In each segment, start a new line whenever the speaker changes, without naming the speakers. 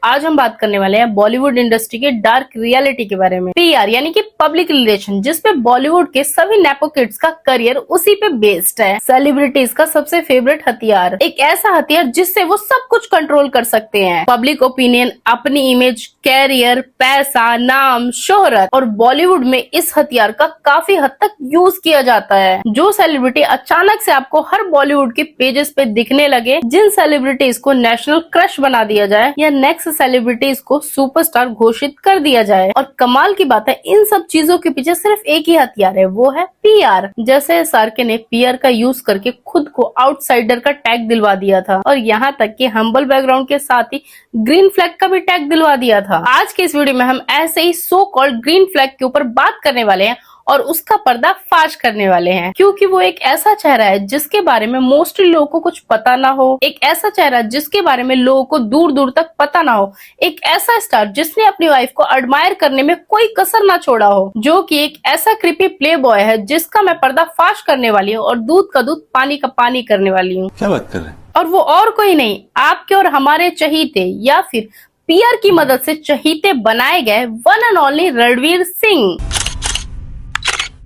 आज हम बात करने वाले हैं बॉलीवुड इंडस्ट्री के डार्क रियलिटी के बारे में। पीआर यानी कि पब्लिक रिलेशन, जिसपे बॉलीवुड के सभी नेपो किड्स का करियर उसी पे बेस्ड है। सेलिब्रिटीज का सबसे फेवरेट हथियार, एक ऐसा हथियार जिससे वो सब कुछ कंट्रोल कर सकते हैं। पब्लिक ओपिनियन, अपनी इमेज, कैरियर, पैसा, नाम, शोहरत। और बॉलीवुड में इस हथियार का काफी हद तक यूज किया जाता है। जो सेलिब्रिटी अचानक से आपको हर बॉलीवुड के पेजेस पे दिखने लगे, जिन सेलिब्रिटीज को नेशनल क्रश बना दिया जाए या नेक्स्ट सेलिब्रिटीज को सुपरस्टार घोषित कर दिया जाए। और कमाल की बात है, इन सब चीजों के पीछे सिर्फ एक ही हथियार है, वो है पीआर। जैसे एसआरके ने पीआर का यूज करके खुद को आउटसाइडर का टैग दिलवा दिया था और यहाँ तक कि हम्बल बैकग्राउंड के साथ ही ग्रीन फ्लैग का भी टैग दिलवा दिया था। आज के इस वीडियो में हम ऐसे ही सो कॉल्ड ग्रीन फ्लैग के ऊपर बात करने वाले हैं और उसका पर्दा फाश करने वाले हैं, क्योंकि वो एक ऐसा चेहरा है जिसके बारे में मोस्टली लोगों को कुछ पता ना हो, एक ऐसा चेहरा जिसके बारे में लोगों को दूर दूर तक पता ना हो, एक ऐसा स्टार जिसने अपनी वाइफ को एडमायर करने में कोई कसर ना छोड़ा हो, जो कि एक ऐसा क्रिपी प्ले बॉय है जिसका मैं पर्दा फाश करने वाली हूँ और दूध का दूध पानी का पानी करने वाली हूँ।
क्या बात कर रहे हैं?
और वो और कोई नहीं, आपके और हमारे चहीते या फिर पीआर की मदद से चहीते बनाए गए one and only Ranveer Singh.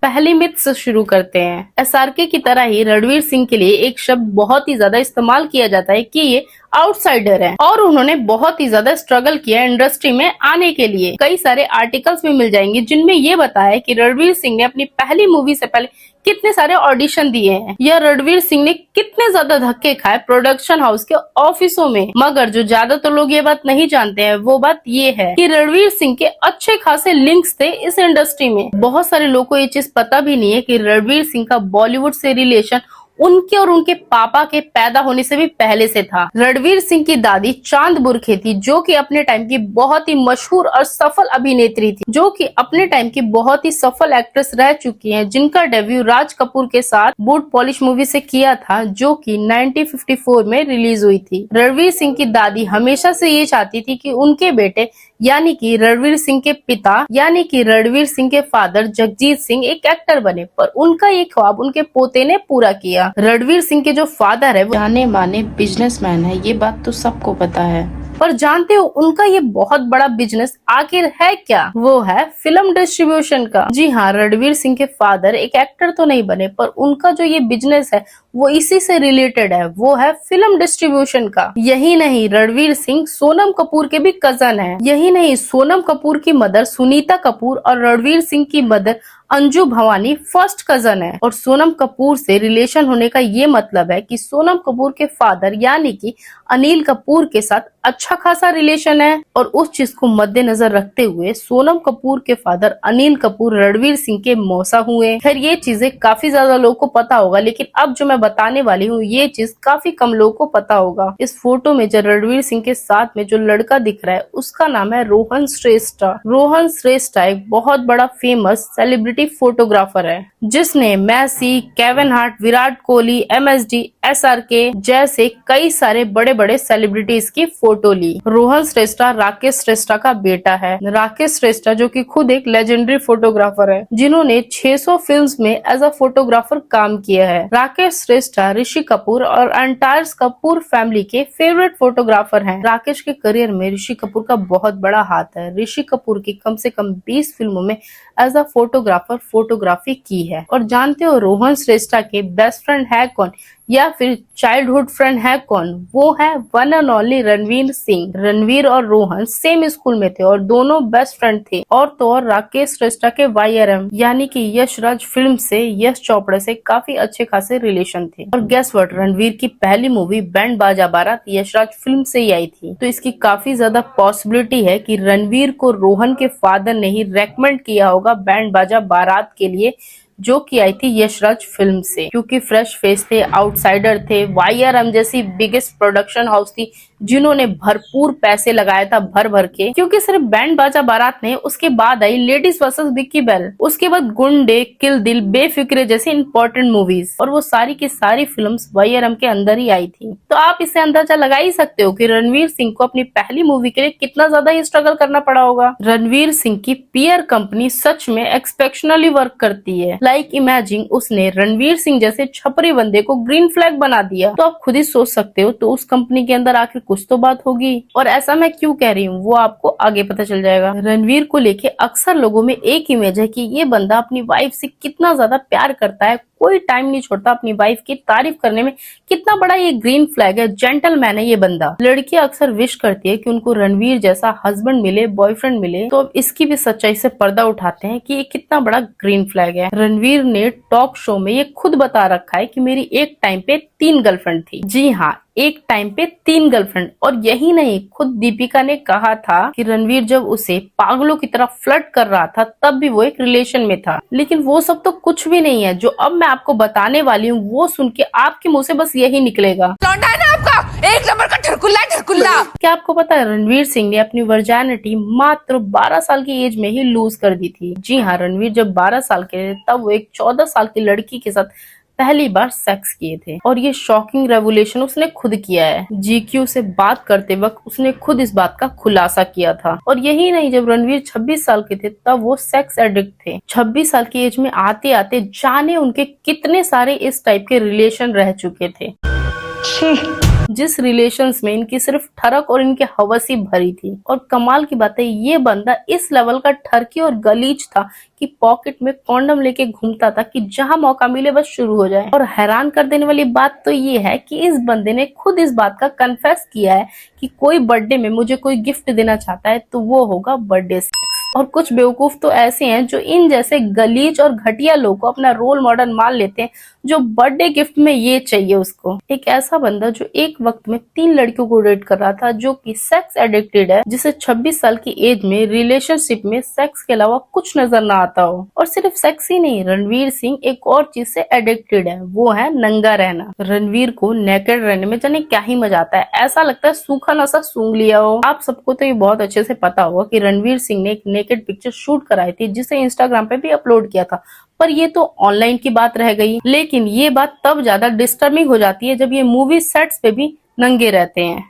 पहली मिथ से शुरू करते हैं। एसआरके की तरह ही रणवीर सिंह के लिए एक शब्द बहुत ही ज्यादा इस्तेमाल किया जाता है कि ये आउटसाइडर है और उन्होंने बहुत ही ज्यादा स्ट्रगल किया इंडस्ट्री में आने के लिए। कई सारे आर्टिकल्स भी मिल जाएंगे जिनमें ये बताया है कि रणवीर सिंह ने अपनी पहली मूवी से पहले कितने सारे ऑडिशन दिए हैं या रणवीर सिंह ने कितने ज्यादा धक्के खाए प्रोडक्शन हाउस के ऑफिसों में। मगर जो ज्यादातर लोग ये बात नहीं जानते हैं वो बात ये है कि रणवीर सिंह के अच्छे खासे लिंक्स थे इस इंडस्ट्री में। बहुत सारे लोगों को ये चीज पता भी नहीं है कि रणवीर सिंह का बॉलीवुड से रिलेशन उनके और उनके पापा के पैदा होने से भी पहले से था। रणवीर सिंह की दादी चांद बुरखे थी, जो कि अपने टाइम की बहुत ही मशहूर और सफल अभिनेत्री थी, जो कि अपने टाइम की बहुत ही सफल एक्ट्रेस रह चुकी हैं, जिनका डेब्यू राज कपूर के साथ बूट पॉलिश मूवी से किया था, जो कि 1954 में रिलीज हुई थी। रणवीर सिंह की दादी हमेशा से ये चाहती थी कि उनके बेटे यानी कि रणवीर सिंह के पिता यानी कि रणवीर सिंह के फादर जगजीत सिंह एक एक्टर बने, पर उनका ये ख्वाब उनके पोते ने पूरा किया। रणवीर सिंह के जो फादर है वो जाने माने बिजनेसमैन है, ये बात तो सबको पता है। पर जानते हो उनका ये बहुत बड़ा बिजनेस आखिर है क्या? वो है फिल्म डिस्ट्रीब्यूशन का। जी हाँ, रणवीर सिंह के फादर एक एक्टर तो नहीं बने, पर उनका जो ये बिजनेस है वो इसी से रिलेटेड है, वो है फिल्म डिस्ट्रीब्यूशन का। यही नहीं, रणवीर सिंह सोनम कपूर के भी कजन है। यही नहीं, सोनम कपूर की मदर सुनीता कपूर और रणवीर सिंह की mother Anju Bhavani first cousin है। और सोनम कपूर से रिलेशन होने का ये मतलब है कि सोनम कपूर के फादर यानी कि अनिल कपूर के साथ अच्छा खासा रिलेशन है। और उस चीज को मद्देनजर रखते हुए सोनम कपूर के फादर अनिल कपूर रणवीर सिंह के मौसा हुए। खैर ये चीजें काफी ज्यादा लोगों को पता होगा, लेकिन अब जो मैं बताने वाली हूँ ये चीज काफी कम लोगों को पता होगा। इस फोटो में जो रणवीर सिंह के साथ में जो लड़का दिख रहा है उसका नाम है रोहन श्रेष्ठा। रोहन श्रेष्ठा एक बहुत बड़ा फेमस सेलिब्रिटी फोटोग्राफर है, जिसने Messi, Kevin Hart, Virat Kohli, MSD, SRK जैसे कई सारे बड़े बड़े सेलिब्रिटीज की फोटो ली। रोहन श्रेष्ठा राकेश श्रेष्ठा का बेटा है। राकेश श्रेष्ठा जो कि खुद एक लेजेंडरी फोटोग्राफर है, जिन्होंने 600 फिल्म्स में एज अ फोटोग्राफर काम किया है। राकेश श्रेष्ठा ऋषि कपूर और एंटायर कपूर फैमिली के फेवरेट फोटोग्राफर हैं। राकेश के करियर में ऋषि कपूर का बहुत बड़ा हाथ है। ऋषि कपूर की कम से कम 20 फिल्मों में एज अ फोटोग्राफर फोटोग्राफी की है। और जानते हो रोहन श्रेष्ठा के बेस्ट फ्रेंड है कौन या फिर चाइल्डहुड फ्रेंड है कौन? वो है one and only Ranveer Singh. Ranveer और रोहन सेम स्कूल में थे और दोनों बेस्ट फ्रेंड थे। और तो और राकेश श्रेष्ठा के वाईआरएम यानी कि यश राज फिल्म से यश चोपड़ा से काफी अच्छे खासे रिलेशन थे। और गेस व्हाट, रणवीर की पहली मूवी बैंड बाजा बारात यश राज फिल्म से ही आई थी। तो इसकी काफी ज्यादा पॉसिबिलिटी है कि रणवीर को रोहन के फादर ने ही रेकमेंड किया होगा बैंड बाजा बारात के लिए, जो कि आई थी यशराज फिल्म से, क्योंकि फ्रेश फेस थे, आउटसाइडर थे। वाईआरएम जैसी बिगेस्ट प्रोडक्शन हाउस थी जिन्होंने भरपूर पैसे लगाया था भर भर के, क्योंकि सिर्फ बैंड बाजा बारात नहीं, उसके बाद आई लेडीज वर्सेस विक्की बेल, उसके बाद गुंडे, किल दिल, बेफिक्रे जैसी इंपॉर्टेंट मूवीज, और वो सारी की सारी फिल्म्स वाईआरएम के अंदर ही आई थी। तो आप इससे अंदाजा लगा ही सकते हो कि रणवीर सिंह को अपनी पहली मूवी के लिए कितना ज्यादा ही स्ट्रगल करना पड़ा होगा। रणवीर सिंह की पीआर कंपनी सच में एक्सपेक्शनली वर्क करती है। लाइक इमेजिन उसने रणवीर सिंह जैसे छपरी बंदे को ग्रीन फ्लैग बना दिया। तो आप खुद ही सोच सकते हो तो उस कंपनी के अंदर आखिर कुछ तो बात होगी। और ऐसा मैं क्यों कह रही हूँ वो आपको आगे पता चल जाएगा। रणवीर को लेके अक्सर लोगों में एक इमेज है कि ये बंदा अपनी वाइफ से कितना ज्यादा प्यार करता है, कोई टाइम नहीं छोड़ता अपनी वाइफ की तारीफ करने में, कितना बड़ा ये ग्रीन फ्लैग है, जेंटलमैन है ये बंदा। लड़कियां अक्सर विश करती है कि उनको रणवीर जैसा हस्बैंड मिले, बॉयफ्रेंड मिले। तो अब इसकी भी सच्चाई से पर्दा उठाते हैं कि ये कितना बड़ा ग्रीन फ्लैग है। रणवीर ने टॉक शो में ये खुद बता रखा है कि मेरी एक टाइम पे 3 गर्लफ्रेंड थी। जी हाँ, एक टाइम पे 3 गर्लफ्रेंड। और यही नहीं, खुद दीपिका ने कहा था कि रणवीर जब उसे पागलों की तरह फ्लर्ट कर रहा था तब भी वो एक रिलेशन में था। लेकिन वो सब तो कुछ भी नहीं है। जो अब मैं आपको बताने वाली हूँ वो सुन के आपके मुंह से बस यही निकलेगा,
लौंडा है ना आपका, एक नंबर का ढरकुल्ला।
क्या आपको पता है रणवीर सिंह ने अपनी वर्जिनिटी मात्र 12 साल की एज में ही लूज कर दी थी। जी हाँ, रणवीर जब 12 साल के थे तब वो एक 14 साल की लड़की के साथ पहली बार सेक्स किए थे। और ये शॉकिंग रेवोल्यूशन उसने खुद किया है। जीक्यू से बात करते वक्त उसने खुद इस बात का खुलासा किया था। और यही नहीं, जब रणवीर 26 साल के थे तब वो सेक्स एडिक्ट थे। 26 साल की एज में आते आते जाने उनके कितने सारे इस टाइप के रिलेशन रह चुके थे, जिस रिलेशंस में इनकी सिर्फ ठरक और इनके हवस ही भरी थी। और कमाल की बात है, ये बंदा इस लेवल का ठरकी और गलीज था कि पॉकेट में कॉन्डम लेके घूमता था कि जहां मौका मिले बस शुरू हो जाए। और हैरान कर देने वाली बात तो ये है कि इस बंदे ने खुद इस बात का कन्फेस किया है कि कोई बर्थडे में मुझे कोई गिफ्ट देना चाहता है तो वो होगा बर्थडे सेक्स। और कुछ बेवकूफ तो ऐसे हैं जो इन जैसे गलीज और घटिया लोग को अपना रोल मॉडल मान लेते हैं, जो बर्थडे गिफ्ट में ये चाहिए उसको। एक ऐसा बंदा जो एक वक्त में 3 लड़कियों को डेट कर रहा था, जो कि सेक्स एडिक्टेड है, जिसे 26 साल की एज में रिलेशनशिप में सेक्स के अलावा कुछ नजर ना आता हो। और सिर्फ सेक्स ही नहीं, रणवीर सिंह एक और चीज से एडिक्टेड है, वो है नंगा रहना। रणवीर को नेकेड रहने में जाने क्या ही मजा आता है, ऐसा लगता है सूखा नसा सूंघ लिया हो। आप सबको तो ये बहुत अच्छे से पता होगा कि रणवीर सिंह ने एक नेकेड पिक्चर शूट कराई थी जिसे इंस्टाग्राम पे भी अपलोड किया था। पर ये तो ऑनलाइन की बात रह गई। लेकिन ये बात तब ज्यादा डिस्टर्बिंग हो जाती है जब ये मूवी सेट्स पे भी नंगे रहते हैं।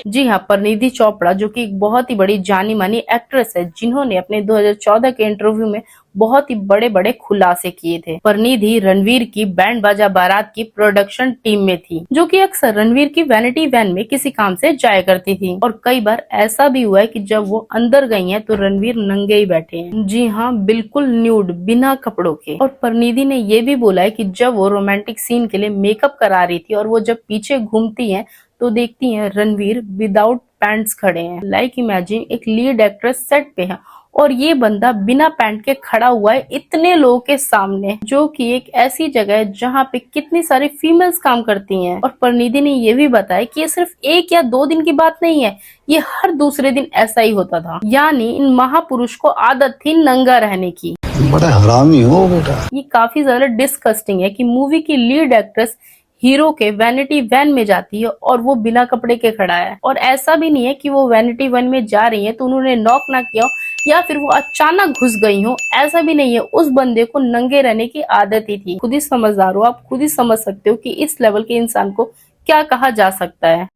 जी हाँ, परिणीति चोपड़ा जो कि एक बहुत ही बड़ी जानी मानी एक्ट्रेस है, जिन्होंने अपने 2014 के इंटरव्यू में बहुत ही बड़े बड़े खुलासे किए थे। परिणीति रणवीर की बैंड बाजा बारात की प्रोडक्शन टीम में थी, जो कि अक्सर रणवीर की वैनिटी वैन में किसी काम से जाया करती थी। और कई बार ऐसा भी हुआ है कि जब वो अंदर गई हैं तो रणवीर नंगे ही बैठे हैं। जी हाँ, बिल्कुल न्यूड, बिना कपड़ों के। और परिणीति ने ये भी बोला है कि जब वो रोमांटिक सीन के लिए मेकअप करा रही थी और वो जब पीछे घूमती है तो देखती हैं रणवीर विदाउट पैंट्स खड़े हैं। लाइक इमेजिन एक लीड एक्ट्रेस सेट पे है और ये बंदा बिना पैंट के खड़ा हुआ है इतने लोगों के सामने, जो कि एक ऐसी जगह है जहाँ पे कितनी सारी फीमेल्स काम करती हैं। और परिणीति ने ये भी बताया कि ये सिर्फ 1 या 2 दिन की बात नहीं है, ये हर दूसरे दिन ऐसा ही होता था। यानी इन महापुरुष को आदत थी नंगा रहने की।
बड़ा हरामी हो बेटा।
ये काफी ज्यादा डिस्कस्टिंग है कि मूवी की लीड एक्ट्रेस हीरो के वैनिटी वैन में जाती है और वो बिना कपड़े के खड़ा है। और ऐसा भी नहीं है कि वो वैनिटी वैन में जा रही है तो उन्होंने नॉक ना किया हो या फिर वो अचानक घुस गई हो, ऐसा भी नहीं है। उस बंदे को नंगे रहने की आदत ही थी। खुद ही समझदार हो, आप खुद ही समझ सकते हो कि इस लेवल के इंसान को क्या कहा जा सकता है।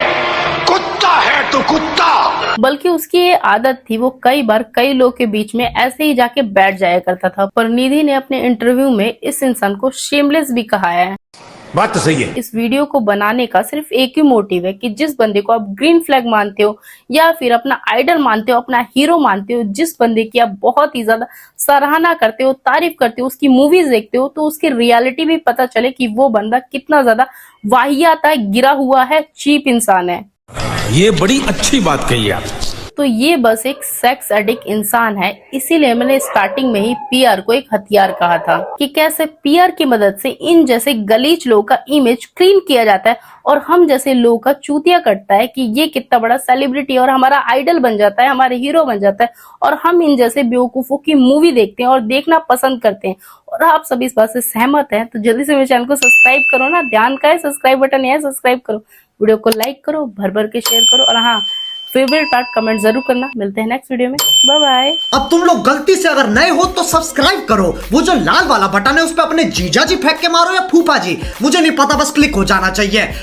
कुत्ता है तो कुत्ता।
बल्कि उसकी ये आदत थी, वो कई बार कई लोग के बीच में ऐसे ही जाके बैठ जाया करता था। परिणीति ने अपने इंटरव्यू में इस इंसान को शेमलेस भी कहा है।
बात तो सही है।
इस वीडियो को बनाने का सिर्फ एक ही मोटिव है कि जिस बंदे को आप ग्रीन फ्लैग मानते हो या फिर अपना आइडल मानते हो, अपना हीरो मानते हो, जिस बंदे की आप बहुत ही ज्यादा सराहना करते हो, तारीफ करते हो, उसकी मूवीज देखते हो, तो उसकी रियलिटी भी पता चले कि वो बंदा कितना ज्यादा वाहियात है, गिरा हुआ है, चीप इंसान है।
ये बड़ी अच्छी बात कही आप।
तो ये बस एक सेक्स एडिक्ट इंसान है। इसीलिए मैंने स्टार्टिंग में ही पीआर को एक हथियार कहा था कि कैसे पीआर की मदद से इन जैसे गलीज लोगों का इमेज क्लीन किया जाता है और हम जैसे लोगों का चूतिया कटता है कि ये कितना बड़ा सेलिब्रिटी और हमारा आइडल बन जाता है, हमारे हीरो बन जाता है और हम इन जैसे बेवकूफों की मूवी देखते हैं और देखना पसंद करते हैं। और आप सभी इस बात से सहमत हैं तो जल्दी से मेरे चैनल को सब्सक्राइब करो ना, ध्यान का है सब्सक्राइब बटन है, सब्सक्राइब करो, वीडियो को लाइक करो, भर भर के शेयर करो और हाँ, फेवरेट पार्ट कमेंट जरूर करना। मिलते हैं नेक्स्ट वीडियो में, बाय बाय।
अब तुम लोग गलती से अगर नए हो तो सब्सक्राइब करो, वो जो लाल वाला बटन है उस पर अपने जीजा जी फेंक के मारो या फूफा जी, मुझे नहीं पता, बस क्लिक हो जाना चाहिए।